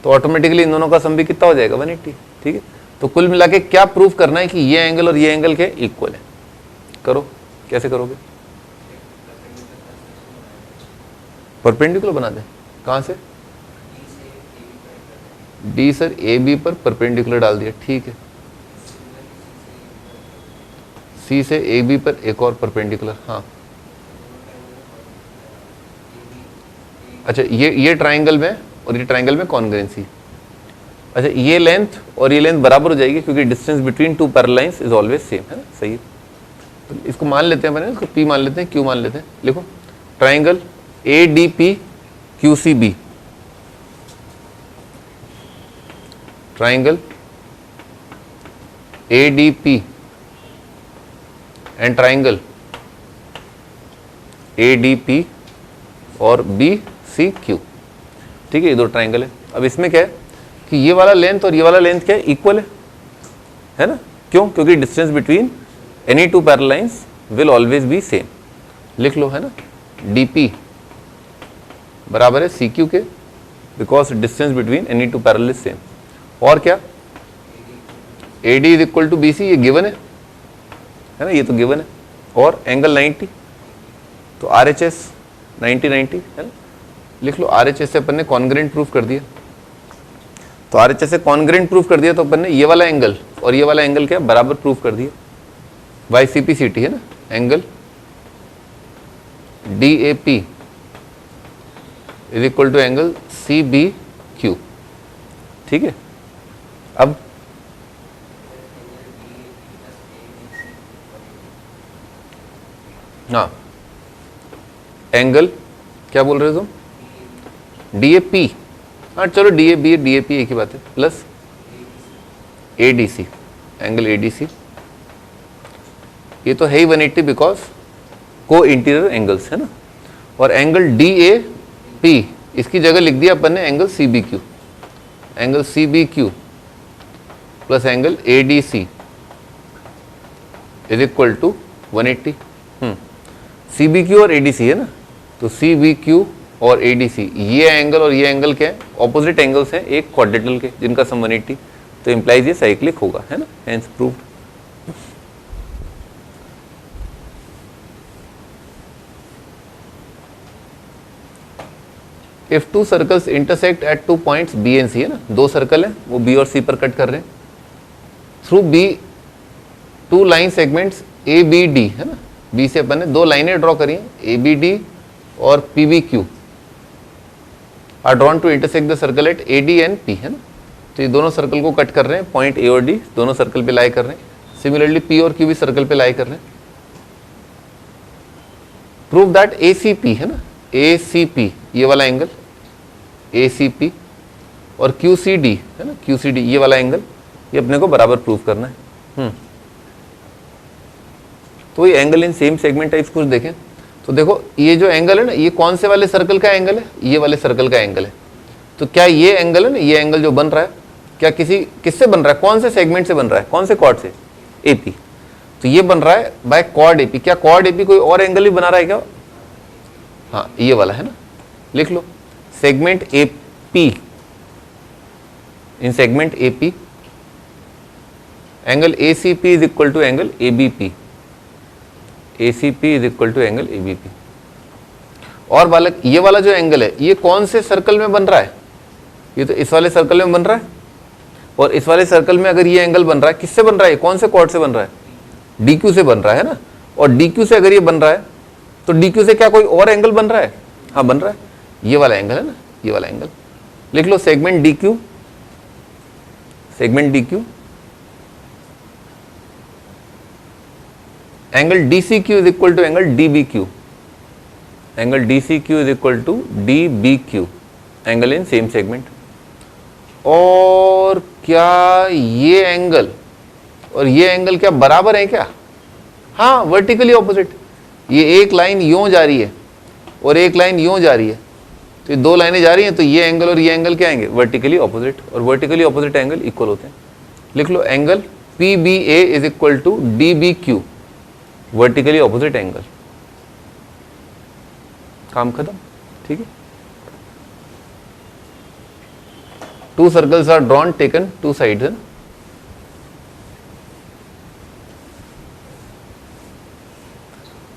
तो ऑटोमेटिकली इन दोनों का सम भी कितना हो जाएगा, 180। ठीक है, तो कुल मिला के क्या प्रूफ करना है कि ये एंगल और ये एंगल के इक्वल है। करो, कैसे करोगे, परपेंडिकुलर बना दें। कहां से, डी सर ए बी पर परपेंडिकुलर डाल दिया, ठीक है। सी से ए बी पर एक और परपेंडिकुलर, हाँ। अच्छा, ये ट्राइंगल में और ये ट्राइंगल में कॉन्ग्रुएंसी। अच्छा, ये लेंथ और ये लेंथ बराबर हो जाएगी क्योंकि distance between two parallel lines is always same, है ना, सही है। इसको मान लेते हैं, मैंने इसको P मान लेते हैं, Q मान लेते हैं। लिखो triangle ADP QCB, triangle ADP and triangle ADP और BCQ, ठीक है, ये दो ट्राइंगल है। अब इसमें क्या है कि ये वाला लेंथ और ये वाला लेंथ क्या है, इक्वल है ना? क्यों? क्योंकि distance between any two parallel lines will always be same. लिख लो, है ना, DP बराबर है CQ के, because distance between any two parallel is same. और क्या, AD is equal to BC, ये गिवन है ना, ये तो गिवन है। और एंगल 90, तो RHS 90 है ना। लिख लो RHS से अपन ने कॉन्ग्रेंट प्रूफ कर दिया, तो RHS से कॉन्ग्रेंट प्रूफ कर दिया, तो अपन ने ये वाला एंगल और ये वाला एंगल क्या बराबर प्रूफ कर दिया। YCPCT है ना, angle DAP is equal to angle CBQ, ठीक है। अब हाँ, एंगल क्या बोल रहे हो तुम, DAP, हाँ चलो DAP एक ही बात है, प्लस ADC, एंगल ADC, ये तो है ही 180 बिकॉज को इंटीरियर एंगल्स है ना। और एंगल DAP इसकी जगह लिख दिया अपन ने angle CBQ, angle CBQ plus angle ADC is equal to 180। CBQ और ADC है ना, तो CBQ और ADC ये एंगल और ये एंगल क्या है, ऑपोजिट एंगल्स हैं एक क्वाड्रेंटल के, जिनका सम 180, तो इंप्लाइज ये साइक्लिक होगा, है ना, hence proved. If two circles intersect at 2 points B and C, है ना, दो सर्कल हैं, वो B और C पर कट कर रहे हैं, through B 2 line segments ABD, है ना, B से अपन ने दो लाइनें ड्रॉ करी हैं, ABD और PBQ are drawn to intersect the circle at AD and P, है ना। तो ये दोनों सर्कल को कट कर रहे हैं, पॉइंट A और D दोनों सर्कल पे लाई कर रहे हैं। सिमिलरली P और Q भी सर्कल पे लाई कर रहे हैं। प्रूव दैट ACP, है ना, ACP ये वाला एंगल ACP और QCD, है ना, QCD ये वाला एंगल, ये अपने को बराबर प्रूव करना है। तो ये angle in same segment types कुछ देखें तो देखो, ये जो एंगल है ना, ये कौन से वाले सर्कल का एंगल है, ये वाले सर्कल का एंगल है। तो क्या ये एंगल है ना, ये एंगल जो बन रहा है, क्या किससे बन रहा है, कौन से सेगमेंट से बन रहा है, कौन से कॉर्ड से, AP। तो ये बन रहा है बाय कॉर्ड AP। क्या कॉर्ड AP कोई और एंगल भी बना रहा है क्या? हाँ, ये वाला है ना, लिख लो segment AP, in segment AP angle ACP is equal to angle ABP, ACP is equal to angle ABP। और बालक ये वाला जो एंगल है, ये कौन से सर्कल में बन रहा है, ये तो इस वाले सर्कल में बन रहा है, और इस वाले सर्कल में अगर ये एंगल बन रहा है, किससे बन रहा है, कौन से कॉर्ड से बन रहा है, DQ से बन रहा है ना। और DQ से अगर ये बन रहा है, तो DQ से क्या कोई और एंगल बन रहा है? हाँ बन रहा है, ये वाला एंगल है ना, ये वाला एंगल। लिख लो segment DQ, segment DQ angle DCQ is equal to angle DBQ, angle DCQ is equal to DBQ, angle in same segment. और क्या ये एंगल और ये एंगल क्या बराबर है क्या? हाँ, वर्टिकली ऑपोजिट। ये एक लाइन यूं जा रही है और एक लाइन यूं जा रही है, तो ये दो लाइनें जा रही हैं, तो ये एंगल और ये एंगल क्या आएंगे, वर्टिकली ऑपोजिट। और वर्टिकली ऑपोजिट एंगल इक्वल होते हैं। लिख लो angle PBA is equal to DBQ, vertically opposite angle. काम खत्म, ठीक है। Two circles are drawn taken two sides, है।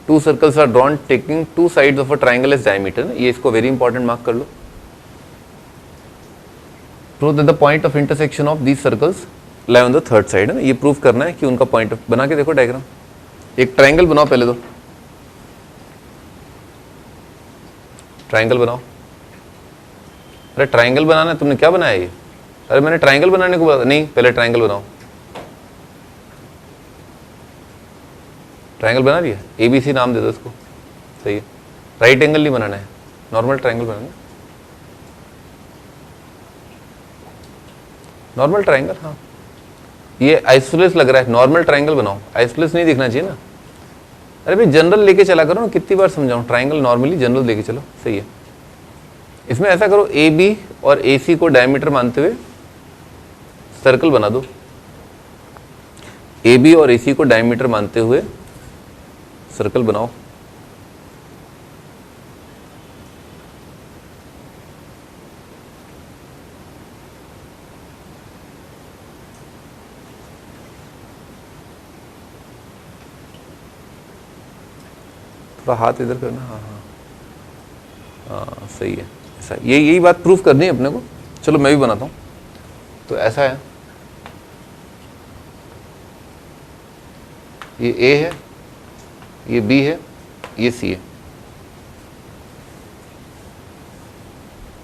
Two circles are drawn taking two sides of a triangle as diameter, ये इसको वेरी इंपॉर्टेंट मार्क कर लो। Prove that the point of intersection of these circles lie on the third side, है ना। ये प्रूव करना है कि उनका पॉइंट ऑफ, बना के देखो डायग्राम। एक ट्राइंगल बनाओ पहले, तो ट्राइंगल बनाओ। अरे ट्राइंगल बनाना है, तुमने क्या बनाया ये? अरे मैंने ट्राइंगल बनाने को बोला था। नहीं, पहले ट्राइंगल बनाओ। ट्राइंगल बना लिया, ABC नाम दे दो इसको, सही है। राइट एंगल नहीं बनाना है, नॉर्मल ट्राइंगल बनाना है, नॉर्मल ट्राइंगल। हाँ ये आइसोलेस लग रहा है, नॉर्मल ट्राइंगल बनाओ, आइसोलेस नहीं दिखना चाहिए ना। अरे भाई जनरल लेके चला करो ना, कितनी बार समझाऊं, ट्राइंगल नॉर्मली जनरल लेके चलो, सही है। इसमें ऐसा करो, AB और AC को डायमीटर मानते हुए सर्कल बना दो, AB और AC को डायमीटर मानते हुए सर्कल बनाओ। थोड़ा हाथ इधर करना, हाँ हाँ हाँ सही है, ऐसा यही बात प्रूफ करनी है अपने को। चलो मैं भी बनाता हूँ। तो ऐसा है, ये A है, ये B है, ये C है,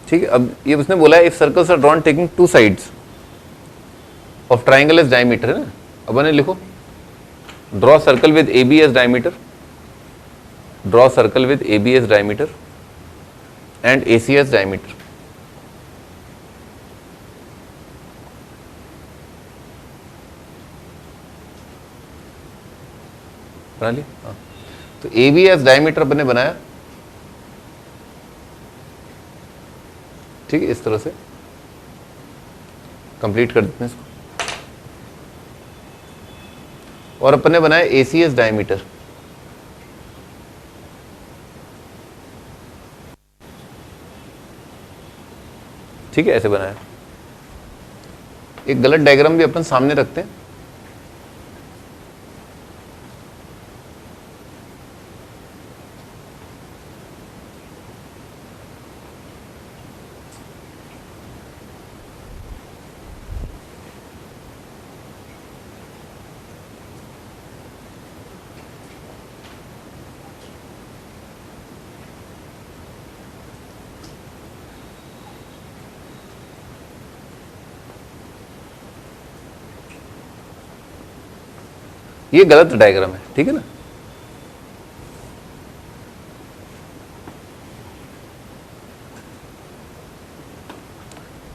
ठीक है। अब ये उसने बोला है if circles are drawn taking two sides of triangle as diameter, है ना। अब मैंने लिखो, draw circle with AB as diameter, draw circle with AB as diameter and AC as diameter. बना लिया, हाँ। तो AB as diameter अपने बनाया, ठीक है, इस तरह से कंप्लीट कर देते हैं इसको। और अपने बनाया AC as diameter, ठीक है, ऐसे बनाया। एक गलत डायग्राम भी अपन सामने रखते हैं, ये गलत डायग्राम है, ठीक है ना।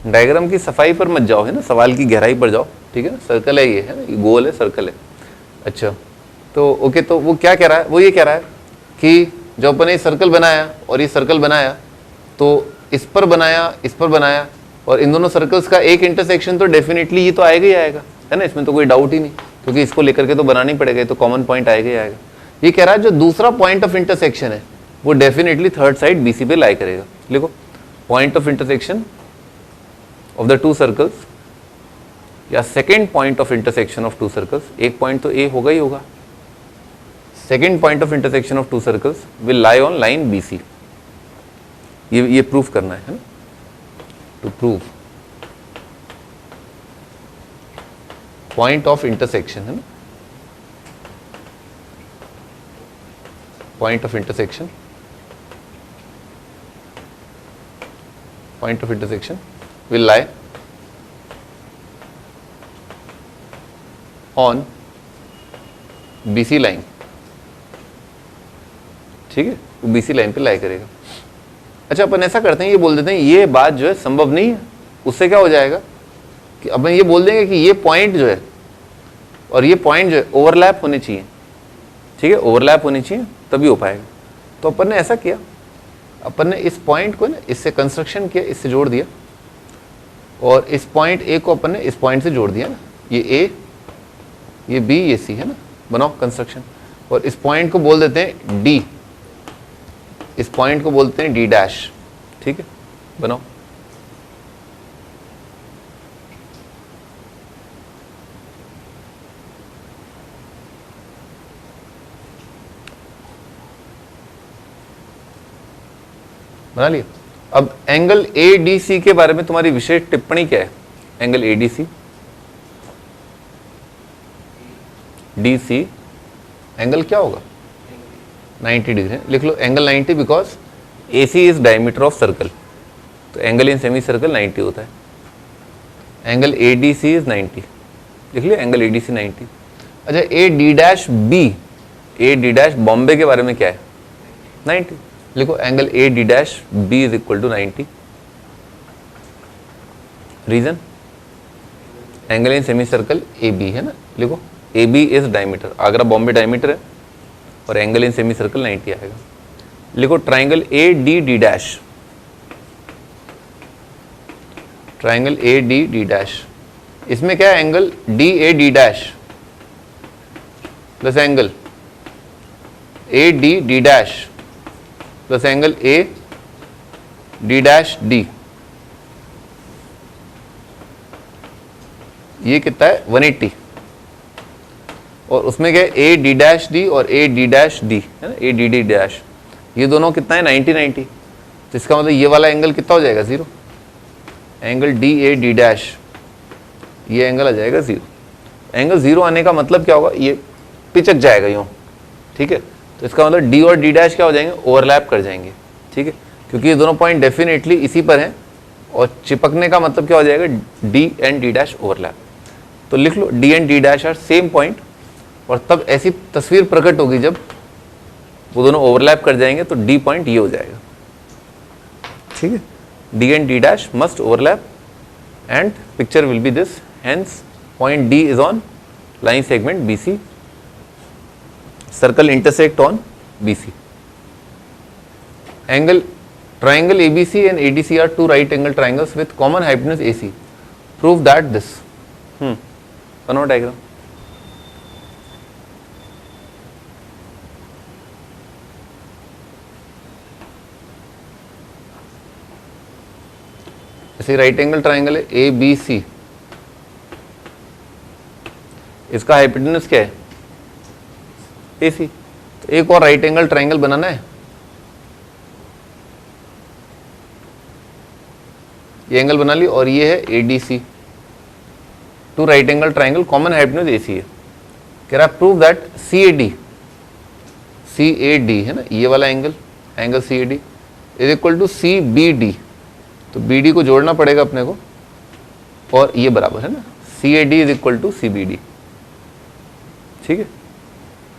डायग्राम की सफाई पर मत जाओ, है ना, सवाल की गहराई पर जाओ, ठीक है ना। सर्कल है ये, है ना, ये गोल है, सर्कल है। अच्छा तो ओके, तो वो क्या कह रहा है, वो ये कह रहा है कि जो अपन ने सर्कल बनाया और ये सर्कल बनाया, तो इस पर बनाया, इस पर बनाया, और इन दोनों सर्कल्स का एक इंटरसेक्शन तो डेफिनेटली ये तो आएगा ही आएगा, है ना, इसमें तो कोई डाउट ही नहीं, क्योंकि इसको लेकर के तो बनाना ही पड़ेगा, तो कॉमन पॉइंट आएगा ही आएगा। ये कह रहा है जो दूसरा पॉइंट ऑफ इंटरसेक्शन है वो डेफिनेटली थर्ड साइड BC पे लाई करेगा। लिखो, point of intersection of the two circles, या second point of intersection of two circles, एक पॉइंट तो A होगा ही होगा, second point of intersection of two circles will lie on line BC। ये प्रूफ करना है ना, to prove point of intersection, है ना, point of intersection, point of intersection will lie on BC line, ठीक है, वो BC लाइन पे लाई करेगा। अच्छा अपन ऐसा करते हैं, ये बोल देते हैं ये बात जो है संभव नहीं है, उससे क्या हो जाएगा कि अपन ये बोल देंगे कि ये पॉइंट जो है और ये पॉइंट जो है ओवरलैप होने चाहिए, ठीक है, ओवरलैप होनी चाहिए तभी हो पाएगा। तो अपन ने ऐसा किया, अपन ने इस पॉइंट को ना इससे कंस्ट्रक्शन किया, इससे जोड़ दिया, और इस पॉइंट A को अपन ने इस पॉइंट से जोड़ दिया ना, ये A, ये B, ये C, है ना, बनाओ कंस्ट्रक्शन। और इस पॉइंट को बोल देते हैं D, इस पॉइंट को बोलते हैं D डैश, ठीक है, बनाओ। बना लिया। अब एंगल ADC के बारे में तुम्हारी विशेष टिप्पणी क्या है? एंगल ADC, DC एंगल क्या होगा? 90 डिग्री। लिख लो angle 90 because AC is diameter of circle, तो एंगल इन सेमी सर्कल 90 होता है। एंगल ADC इज 90, लिख लिया, एंगल ADC 90। अच्छा AD' B A D dash बॉम्बे के बारे में क्या है 90। लिखो angle A D dash B is equal to 90। Reason angle in semi circle A B है ना, लिखो ए बी इज डायमीटर, आगरा बॉम्बे डायमीटर है और एंगल इन सेमी सर्कल 90 आएगा। लिखो triangle A D D dash, triangle A D D dash, इसमें क्या है angle D A D dash plus angle A D D dash plus angle A D dash D, ये कितना है 180। और उसमें क्या है ए डी डैश डी और ए डी डैश डी है ना, ए डी डी डैश, ये दोनों कितना है 90 90। तो इसका मतलब ये वाला एंगल कितना हो जाएगा 0। Angle D A D dash ये एंगल आ जाएगा 0। एंगल 0 आने का मतलब क्या होगा, ये पिचक जाएगा यूँ, ठीक है। तो इसका मतलब डी और डी डैश क्या हो जाएंगे, ओवरलैप कर जाएंगे, ठीक है, क्योंकि ये दोनों पॉइंट डेफिनेटली इसी पर हैं। और चिपकने का मतलब क्या हो जाएगा, D and D dash overlap. तो लिख लो D and D dash are same point, और तब ऐसी तस्वीर प्रकट होगी जब वो दोनों ओवरलैप कर जाएंगे, तो डी पॉइंट ये हो जाएगा, ठीक है। D and D dash must overlap and picture will be this, hence point D is on line segment B C, circle intersect on B C. Angle triangle ABC and ADC are two right angle triangles with common hypotenuse AC. Prove that this. बनाओ डायग्राम। ऐसे राइट एंगल ट्राइंगल है ABC, इसका हाइपोटेन्यूज क्या है AC। तो एक और राइट एंगल ट्राइंगल बनाना है, ये एंगल बना ली, और ये है ADC, two right angle triangle, common hypotenuse AC है। कह रहा प्रूव दैट CAD है ना, ये वाला angle CAD is equal to CBD। तो BD को जोड़ना पड़ेगा अपने को, और ये बराबर है ना CAD is equal to CBD, ठीक है।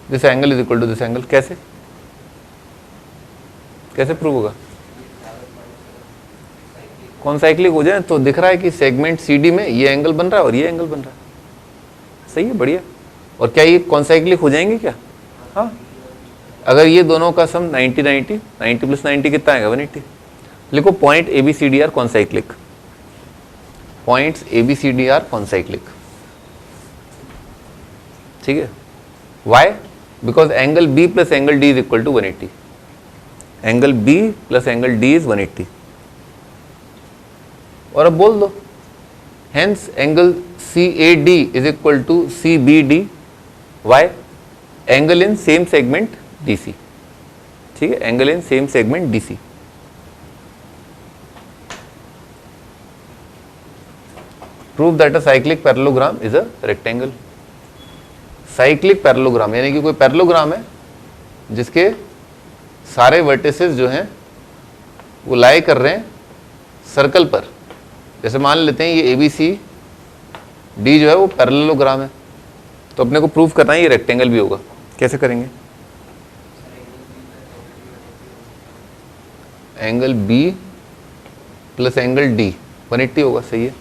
This angle is equal to this angle. कैसे कैसे प्रूव होगा, कौन साइक्लिक हो जाए तो दिख रहा है कि सेगमेंट CD में ये एंगल बन रहा है और ये एंगल बन रहा है, सही है, बढ़िया। और क्या ये कौन साइक्लिक हो जाएंगे क्या, हाँ। अगर ये दोनों का सम 90 90, 90 प्लस 90 कितना आएगा 180। लिखो पॉइंट ABCD आर कौन साइक्लिक, पॉइंट्स ABCD आर कौन साइक्लिक, ठीक है। Why, because angle B plus angle D is equal to 180, angle B plus angle D is 180। और अब बोल दो hence angle CAD is equal to CBD, why, angle in same segment DC, ठीक है, angle in same segment DC। Prove that a cyclic parallelogram is a rectangle. Cyclic parallelogram यानी कि कोई पैरेललोग्राम है जिसके सारे वर्टिसेस जो हैं वो लाई कर रहे हैं सर्कल पर। जैसे मान लेते हैं ये ABCD जो है वो पैरेललोग्राम है, तो अपने को प्रूव करना है ये रेक्टेंगल भी होगा। कैसे करेंगे, angle B plus angle D 180 होगा, सही है।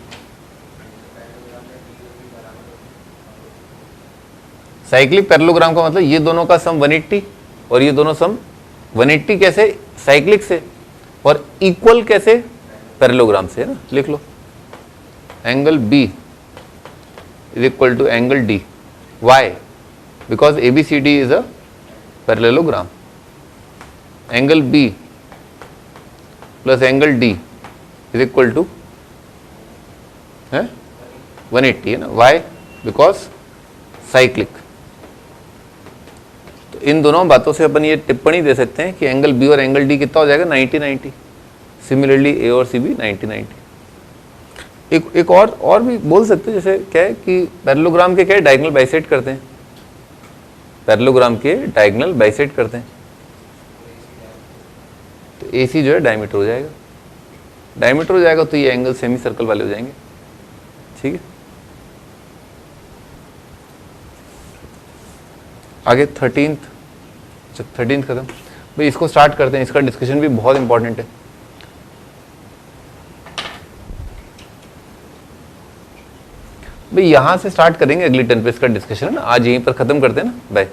साइक्लिक पैरेललोग्राम का मतलब ये दोनों का सम 180 और ये दोनों सम 180 कैसे, साइक्लिक से, और इक्वल कैसे, पैरेललोग्राम से, है ना। लिख लो angle B is equal to angle D, why, because ABCD is a parallelogram. Angle B plus angle D is equal to 180 है ना, वाई, बिकॉज साइक्लिक। तो इन दोनों बातों से अपन ये टिप्पणी दे सकते हैं कि एंगल B और एंगल D कितना हो जाएगा 90 90। सिमिलरली A और C भी 90 90। एक और भी बोल सकते हैं, जैसे क्या है कि पैरेललोग्राम के क्या है, डायगोनल बाइसेक्ट करते हैं, पैरेललोग्राम के डायगोनल बाइसेक्ट करते हैं, तो AC जो है डायमीटर हो जाएगा, डायमीटर हो जाएगा तो ये एंगल सेमी सर्कल वाले हो जाएंगे, ठीक है। आगे 13th अच्छा 13 खत्म भाई, इसको स्टार्ट करते हैं, इसका डिस्कशन भी बहुत इंपॉर्टेंट है। भाई यहाँ से स्टार्ट करेंगे अगली टर्न पे इसका डिस्कशन, आज यहीं पर खत्म करते हैं ना, बाय।